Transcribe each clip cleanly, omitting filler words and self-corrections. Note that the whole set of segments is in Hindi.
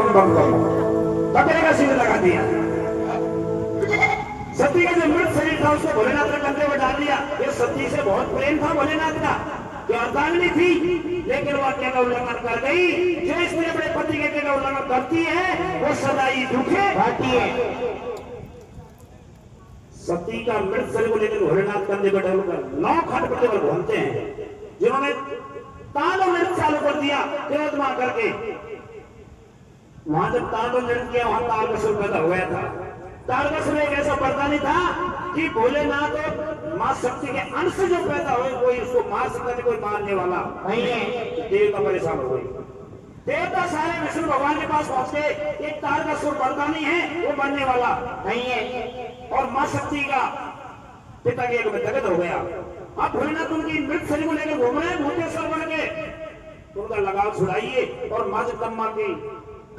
बम बम बम बकरे का सिर लगा दिया। सती का जो मृत शरीर था उसको भोलेनाथ ने कंधे में डाल दिया। ये सती से बहुत प्रेम था भोलेनाथ का, जो अर्धांगिनी थी, लेकिन वो आज्ञा का उल्लंघन कर गई। जो इसने अपने पति के आज्ञा का उल्लंघन करती है वो सदा ही दुखे पाती है। सती का मृत शरीर को लेकर भोलेनाथ कंधे पर डालकर 9 खंड पर घूमते हैं, जिन्होंने तांडव नृत्य चालू कर दिया तिलोत्तमा करके। वहां जब तांडव नृत्य किया वहां तारकासुर पैदा हो गया था। तारकासुर एक ऐसा वरदानी था कि भोलेनाथ और मां शक्ति के अंश जो पैदा हुए कोई उसको मार सकता नहीं, कोई मारने वाला नहीं है। देवता परेशान हो गई। देवता सारे विष्णु भगवान के पास पहुंचे, एक तारकासुर वरदानी है वो मरने वाला नहीं है। और मां शक्ति का पिता के एक में दगद हो गया। अब भोलेनाथ उनकी मृत शरीर को लेकर घूम रहे हैं भूतेश्वर बन के, तो उनका लगाव छुड़ाइए और मां जगदम्बा की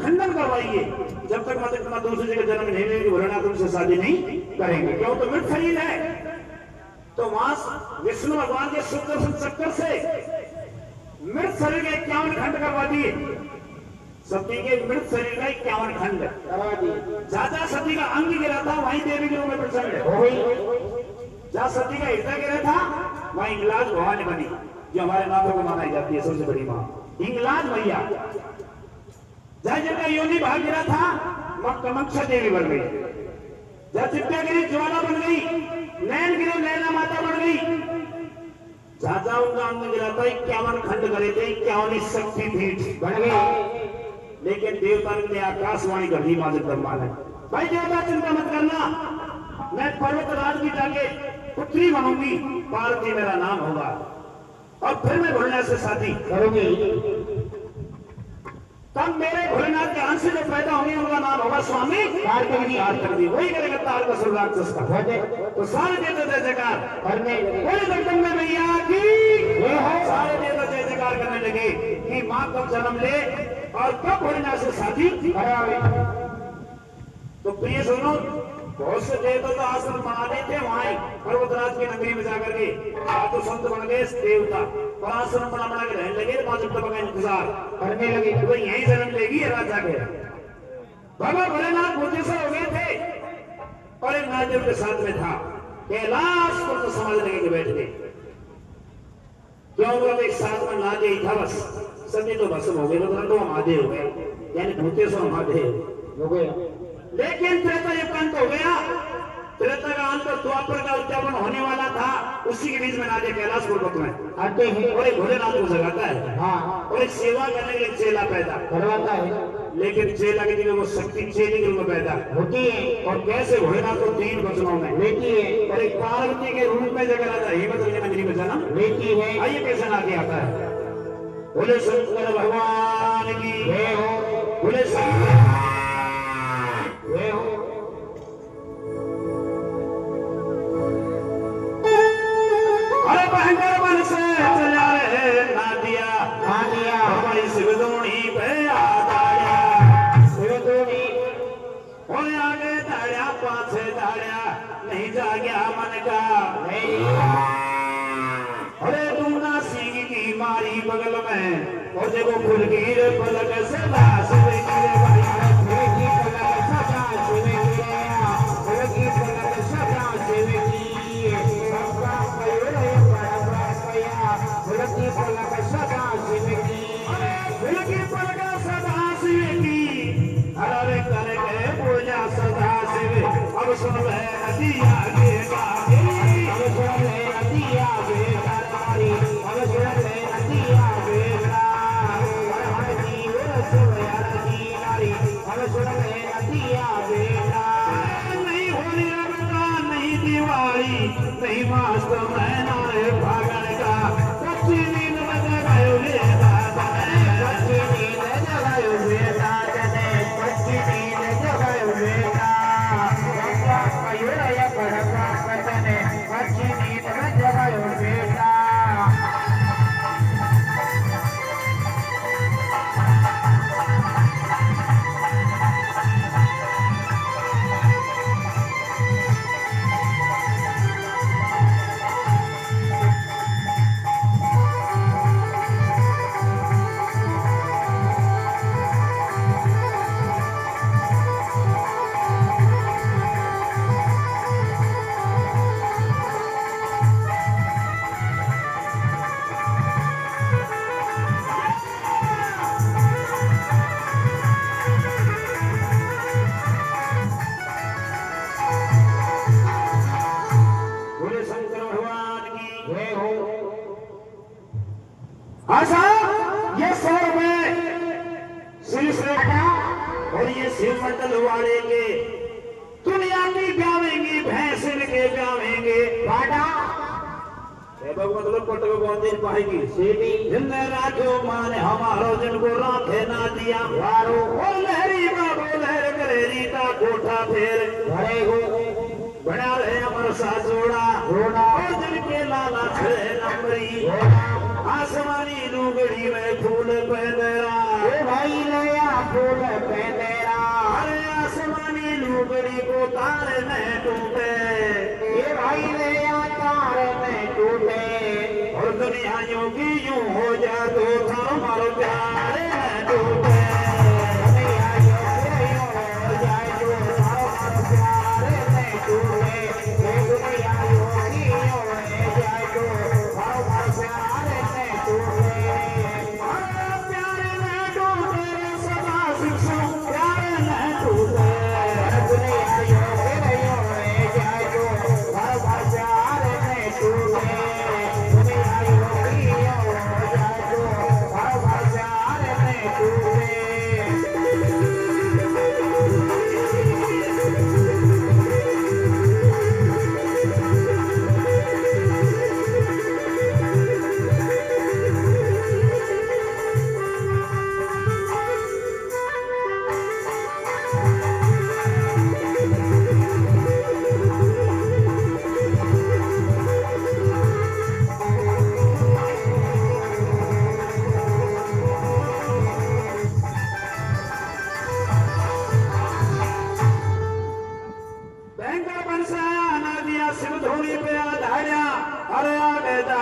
खंडन करवाइए। जब तक मां जगदम्बा दूसरी जगह जन्म नहीं लेगी भोलेनाथ उनसे शादी नहीं करेंगे, क्यों तो मृत शरीर है। तो वहां विष्णु भगवान के सुदर्शन चक्कर से मृत शरीर के 51 खंड करवा दिए। सती के मृत शरीर का 51 खंड करवा दिए। जहां सती का अंग गिरा था वहीं देवी के रूप में प्रसन्न हो गई। जहां सती का हृदय गिरा था वहीं हिंगलाज भवानी बनी, जो हमारे नाथों को मानी जाती है सबसे बड़ी मां हिंगलाज मैया। जहां जिनका योनि भाग गिरा था वहां कामाक्षा देवी बन गई। जहां चित्ता गिरी ज्वाला बन गई, नैन गिरे नैना माता बन गई। जहां जहां उनका अंग गिरा था 51 खंड करे थे, 51 शक्ति पीठ बन गई। लेकिन देवता ने आकाशवाणी कर दी मां जगदम्बा ने, भाई देवता चिंता मत करना, मैं पर्वतराज की जाके पुत्री बनूंगी, पार्वती मेरा नाम होगा और फिर मैं भोलेनाथ से शादी करूंगी। तब मेरे भोलेनाथ के अंश जो पैदा होंगे उनका नाम होगा स्वामी तारकर्णी। वही करेगा तारकासुर राक्षस का। तो सारे देवता जय जयकार करने बोले जगदम्बा मैया की। सारे देवता जय जयकार करने लगे कि मां कब जन्म ले और कब भोलेनाथ से शादी करावे। तो प्रिय सुनो, बहुत से देवता तो आश्रम बना रहे थे वहां पर्वतराज की नगरी में जाकर के साधु संत बन गए देवता और आश्रम बना के रहने लगे। मां जगदम्बा का इंतजार करने लगे कि भाई यहीं जन्म लेगी राजा के। बाबा भोलेनाथ भूतेश्वर हो गए थे और एक महादेव के साथ में था। कैलाश को तो समझ लगे कि बैठ गए, क्यों वो एक साथ में ना गई था, बस सभी तो भस्म हो गए, तो महादेव हो गए, यानी भूतेश्वर महादेव हो गए। लेकिन त्रेता युग का अंत हो गया। त्रेता का अंत द्वापर का उद्यापन होने वाला था, उसी के बीच में नादे कैलाश पर्वत में आते हैं और एक भोलेनाथ को जगाता है। हाँ। और एक सेवा करने के लिए चेला पैदा करवाता है। लेकिन चेला की जगह वो शक्ति चेली के रूप में पैदा होती है और कैसे भोलेनाथ को 3 वचनों में लेती है और एक पार्वती के रूप में जगह आता है, हिम्मत नगरी में जन्म लेती है। आइए कैसे नादे आता है। बोले शंकर भगवान की जय हो, बोले शंकर जय हो। अरे भयंकर वन से चला रहे नादिया हमारी शिवदोणी पे आदाया। शिवदोणी और आगे दाड़िया पाछे दाड़िया नहीं जा गया मन का। अरे दूना सींग की मारी बगल में और देखो फुलगीर पलक से लाश गिरे भाई अब सुन है नदिया बेटा अब सुन है नदिया बेटा अब सुन है नदिया बेटा हर जीवन सुया जी नारी अब सुन है नदिया बेटा। नहीं होली रंगा नहीं दिवाली नहीं मास्त महीना है फागण का कच्ची नींद में जगायो ले दादा कच्ची नींद जगायो बेटा कच्ची नींद जगायो बेटा। और ये शिव मंडल वाले के दुनिया की ब्यावेंगे भैंस के ब्यावेंगे बाटा मतलब पटको कौन दिन पाएगी सीधी जिंदे राखो माने हमारो जिनको राखे ना दिया वारो ओ लहरी बाबो लहर करे रीता कोठा फेर भरे हो बना रहे अमर सा जोड़ा जोड़ा और जिनके लाला छे नंबरी आसमानी लुगड़ी में फूल पहनेरा ए भाई नया फूल पहनेरा अरे आसमानी लुगड़ी को तार में टूटे ये भाई नया तार में टूटे और दुनिया यूं की यूं हो जा तो था हमारो प्यार में टूटे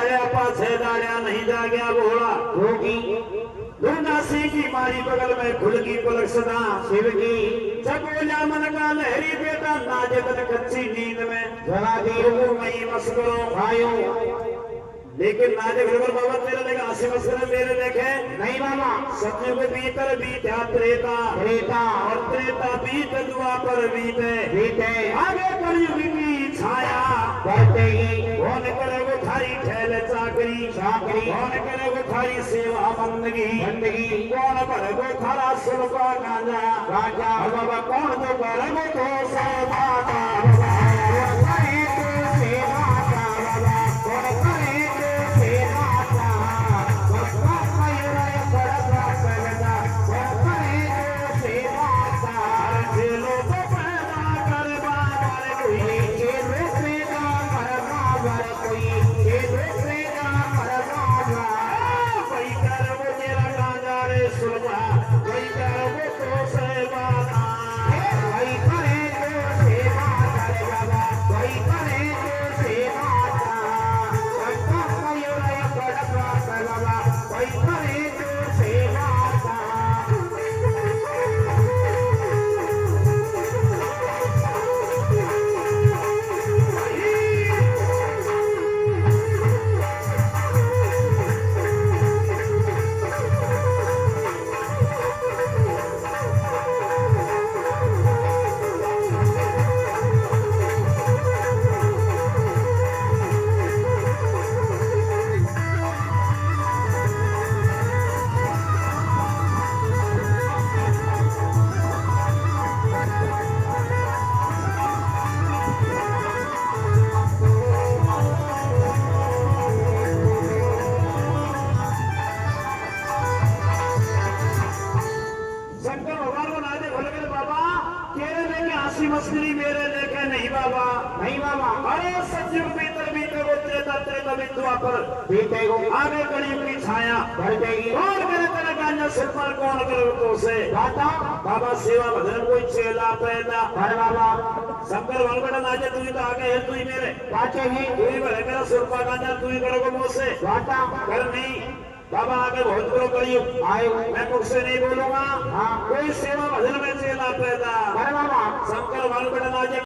नहीं जा गया बोला होगी दुर्नासी की मारी बगल में खुल की पलक सदा शिव की जब बोला मन का लहरी बेटा नाजतन कच्ची नींद में जला दी मई मस्करो भाइयों लेकिन नाजे घर बाबा तेरे देखे आसे मस्कर मेरे देखे नहीं बाबा सत्य के भीतर बीता त्रेता त्रेता और त्रेता बीत दुआ पर बीते आगे कलयुग की छाया बढ़तेगी कौन करेगो थारी ठहल चाकरी चाकरी कौन करेगो थारी सेवा बंदगी बंदगी कौन करेगो थारा सुलका गांजा गांजा बाबा कौन तो करेगो तो सेवा का मछली मेरे लेके नहीं बाबा नहीं बाबा अरे सत्युग भीतर भीतर वो त्रेता त्रेता बिंदुआ पर बीतेगो आगे कलयुग की छाया बढ़ जाएगी और मेरे तरह गांजा सिर पर कौन करे तो से बाबा सेवा भजन कोई चेला पैदा अरे बाबा शंकर वंगड़ नाचे तू तो आगे है तू ही मेरे पाचे ही तू ही भले मेरा सिर पर गांजा तू ही करोगे मुझसे कर नहीं बाबा आगे बहुत बड़ो कलयुग आए मैं कुछ से नहीं बोलूंगा कोई सेवा भजन में चेला पैदा अरे बाबा शंकर वंगड़ नाचे